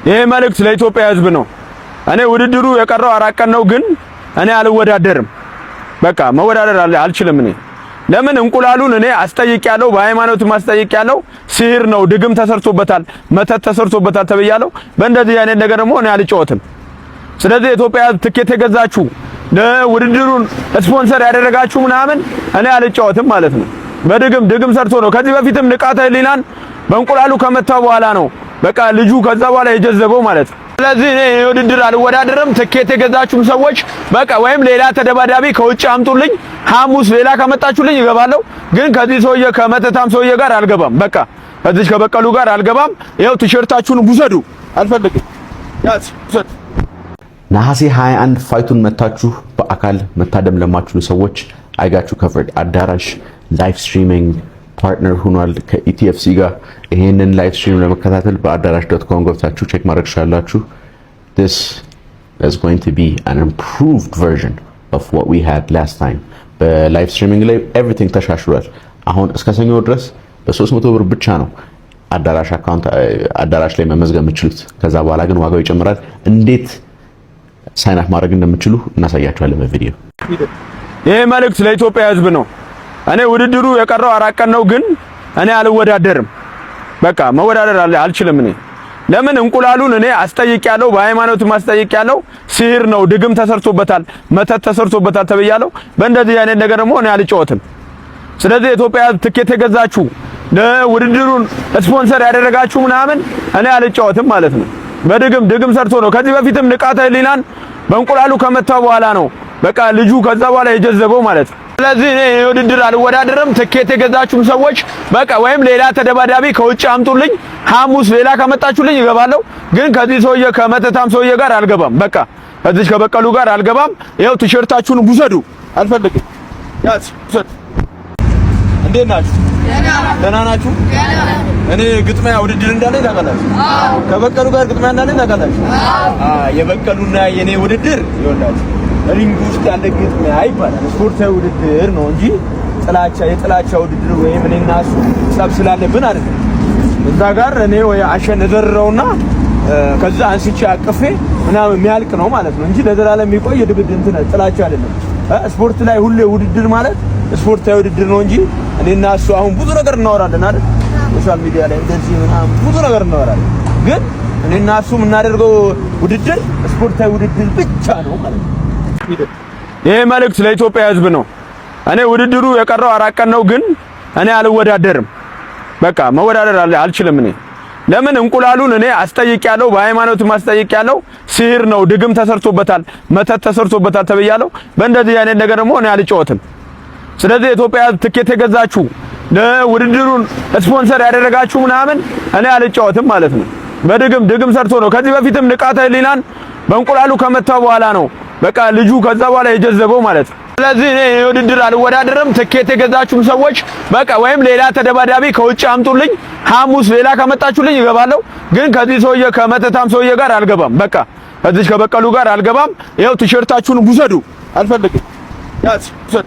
ይሄ መልእክት ለኢትዮጵያ ሕዝብ ነው። እኔ ውድድሩ የቀረው 4 ቀን ነው፣ ግን እኔ አልወዳደርም። በቃ መወዳደር አልችልም። እኔ ለምን እንቁላሉን እኔ አስጠይቄያለሁ፣ በሃይማኖት ማስጠይቄያለሁ። ሲህር ነው፣ ድግም ተሰርቶበታል፣ መተት ተሰርቶበታል ተብያለሁ። በእንደዚህ አይነት ነገር ደግሞ እኔ አልጫወትም። ስለዚህ ኢትዮጵያ ትኬት የገዛችሁ ለውድድሩን ስፖንሰር ያደረጋችሁ ምናምን እኔ አልጫወትም ማለት ነው። ድግም ሰርቶ ነው። ከዚህ በፊትም ንቃተ ህሊናን በእንቁላሉ ከመታ በኋላ ነው በቃ ልጁ ከዛ በኋላ የጀዘበው ማለት ነው። ስለዚህ እኔ ውድድር አልወዳደርም። ትኬት የገዛችሁም ሰዎች በቃ ወይም ሌላ ተደባዳቢ ከውጭ አምጡልኝ። ሐሙስ ሌላ ከመጣችሁልኝ እገባለሁ። ግን ከዚህ ሰውዬ ከመተታም ሰውዬ ጋር አልገባም። በቃ ከዚህ ከበቀሉ ጋር አልገባም። ይኸው ቲሸርታችሁን ውሰዱ። አልፈልግም። ያዝ ውሰዱ። ነሐሴ 21 ፋይቱን መታችሁ በአካል መታደም ለማትችሉ ሰዎች አይጋችሁ ከቨርድ አዳራሽ ላይቭ ስትሪሚንግ ፓርትነር ሆኗል ከኢቲኤፍሲ ጋር። ይሄንን ላይቭ ስትሪም ለመከታተል በአዳራሽ.com ገብታችሁ ቼክ ማድረግ ትችላላችሁ። This is going to be an improved version of what we had last time. በላይቭ ስትሪሚንግ ላይ everything ተሻሽሏል። አሁን እስከ ሰኞ ድረስ በ300 ብር ብቻ ነው አዳራሽ ላይ መመዝገብ የምትችሉት። ከዛ በኋላ ግን ዋጋው ይጨምራል። እንዴት ሳይን አፕ ማድረግ እንደምትችሉ እናሳያችኋለን በቪዲዮ። ይሄ መልእክት ለኢትዮጵያ ሕዝብ ነው። እኔ ውድድሩ የቀረው 4 ቀን ነው፣ ግን እኔ አልወዳደርም። በቃ መወዳደር አልችልም። እኔ ለምን እንቁላሉን እኔ አስጠይቄያለሁ፣ በሃይማኖት ማስጠይቄያለሁ። ሲህር ነው፣ ድግም ተሰርቶበታል፣ መተት ተሰርቶበታል ተብያለሁ። በእንደዚህ አይነት ነገር ደግሞ እኔ አልጫወትም። ስለዚህ ኢትዮጵያ ትኬት የገዛችሁ ለውድድሩን ስፖንሰር ያደረጋችሁ ምናምን እኔ አልጫወትም ማለት ነው። ድግም ሰርቶ ነው። ከዚህ በፊትም ንቃተ ህሊናን በእንቁላሉ ከመታ በኋላ ነው በቃ ልጁ ከዛ በኋላ የጀዘበው ማለት ነው። ስለዚህ እኔ ውድድር አልወዳደርም። ትኬት የገዛችሁም ሰዎች በቃ ወይም ሌላ ተደባዳቢ ከውጭ አምጡልኝ። ሐሙስ ሌላ ከመጣችሁልኝ እገባለሁ። ግን ከዚህ ሰውዬ ከመተታም ሰውዬ ጋር አልገባም። በቃ ከዚህ ከበቀሉ ጋር አልገባም። ይኸው ቲሸርታችሁን ውሰዱ። አልፈልግም። ያዝ ውሰዱ። እንዴት ናችሁ? ደህና ናችሁ? እኔ ግጥሚያ ውድድር እንዳለኝ ታውቃላችሁ? ከበቀሉ ጋር ግጥሚያ እንዳለኝ ታውቃላችሁ? የበቀሉና የኔ ውድድር ይወላችሁ ሪንግ ውስጥ ያለ ግጥሚያ አይባልም። ስፖርታዊ ውድድር ነው እንጂ የጥላቻ ውድድር ወይም እኔና እሱ ጸብ ስላለብን አይደለም። እዛ ጋር እኔ ወይ አሸነዘረውና ከዛ አንስቼ አቅፌ ምናምን የሚያልቅ ነው ማለት ነው እንጂ ለዘላለም የሚቆይ ድብድብ እንትን ጥላቻ አይደለም። ስፖርት ላይ ሁሌ ውድድር ማለት ስፖርታዊ ውድድር ነው እንጂ እኔና እሱ አሁን ብዙ ነገር እናወራለን አይደል? ሶሻል ሚዲያ ላይ እንደዚህ ምናምን ብዙ ነገር እናወራለን። ግን እኔና እሱ የምናደርገው ውድድር ስፖርታዊ ውድድር ብቻ ነው ማለት ነው። ይሄ መልእክት ለኢትዮጵያ ሕዝብ ነው። እኔ ውድድሩ የቀረው 4 ቀን ነው፣ ግን እኔ አልወዳደርም። በቃ መወዳደር አልችልም። እኔ ለምን እንቁላሉን እኔ አስጠይቄያለሁ፣ በሃይማኖት ማስጠይቄያለሁ። ሲህር ነው፣ ድግም ተሰርቶበታል፣ መተት ተሰርቶበታል ተብያለሁ። በእንደዚህ አይነት ነገር ደግሞ እኔ አልጫወትም። ስለዚህ ኢትዮጵያ ትኬት የገዛችሁ ለውድድሩን ስፖንሰር ያደረጋችሁ ምናምን እኔ አልጫወትም ማለት ነው። ድግም ሰርቶ ነው። ከዚህ በፊትም ንቃተ ህሊናን በእንቁላሉ ከመታ በኋላ ነው በቃ ልጁ ከዛ በኋላ የጀዘበው ማለት ነው። ስለዚህ እኔ ውድድር አልወዳደርም። ትኬት የገዛችሁም ሰዎች በቃ ወይም ሌላ ተደባዳቢ ከውጭ አምጡልኝ። ሐሙስ ሌላ ከመጣችሁልኝ እገባለሁ። ግን ከዚህ ሰውዬ ከመተታም ሰውዬ ጋር አልገባም። በቃ ከዚህ ከበቀሉ ጋር አልገባም። ይኸው ቲሸርታችሁን ውሰዱ። አልፈልግም። ያዝ ውሰዱ።